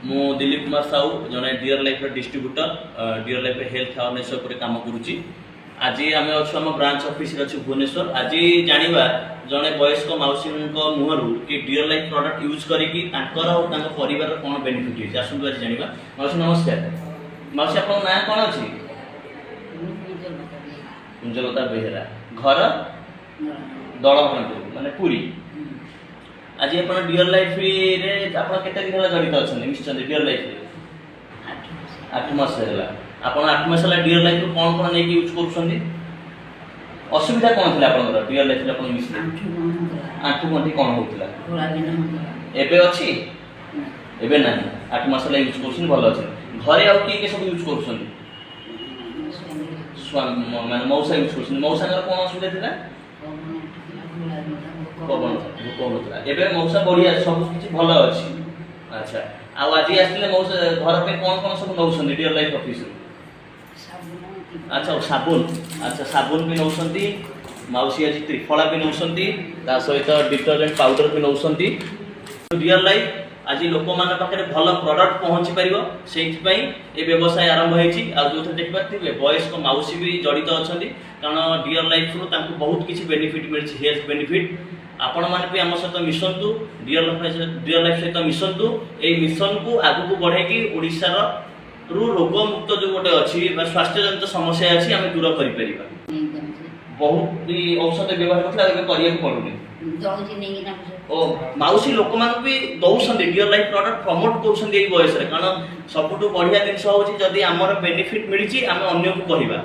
मु दिलीप कुमार साहू जड़े dear life distributor dear life health awareness उपर काम करुच्ची। आज आम अच्छु आम ब्रांच ऑफिस अच्छे भुवनेश्वर। आज जानिबा जड़े वयस्क मौसी मुहर कि डियर लाइफ प्रोडक्ट यूज करके परिवार कौन बेनिफिट होती आसतु आज जानिबा। मौसी नमस्कार। मौसी आप ना कौन अच्छी? कुंजलता बेहेरा। घर दलभनपुर माने पुरी। आज आप डियर लाइफ रे आप केते दिन जड़ित अच्छा निश्चय डियर लाइफ 8 मास है। आप 8 मास है डियर लाइफ कौन कौन नहीं यूज कर असुविधा कौन थी आप डियर लाइफ आप मिसले आंठू गंठी कौन होता एबे अच्छी एबे ना 8 मास है यूज कर भल अच्छे। घरे आउ किए सब यूज कर माने मौसा यूज कर मौसा कौन असुविधा थी पवन भूक होता एबे मौसा बढ़िया सब किसी भल अच्छी। अच्छा आज आसते मौसा घर पे कौन कौन सब नौ डियर लाइफ ऑफिस? अच्छा साबुन। अच्छा साबुन भी नौ मौसी आज त्रिफला भी नौ सहित डिटर्जेंट पाउडर भी नौ डियर लाइफ आज लोक मान पाखे भल प्रोडक्ट पहुँची पार से व्यवसाय आरंभ होती। जो देखिए वयस्क मौसी भी जड़ित अच्छा कारण डियर लाइफ रू बहुत किसी बेनिफिट मिली हेल्थ बेनिफिट। आपण मैंने भी आम सहित मिशंतु डियर लाइफ सहित मिशंतु ये मिशन को आगू को बढ़े ओडिशार रू रोग मुक्त जो गोटे अच्छी स्वास्थ्य जनित समस्या अच्छी आम दूर कर बहुत औषध व्यवहार करने पड़ूनी मौसी लोक मान भी दौरान डियर लाइफ प्रोडक्ट प्रमोट कर बयस कारण सबुठ बढ़िया जिन हूँ जदि आमर बेनिफिट मिली आम अन्य को कहवा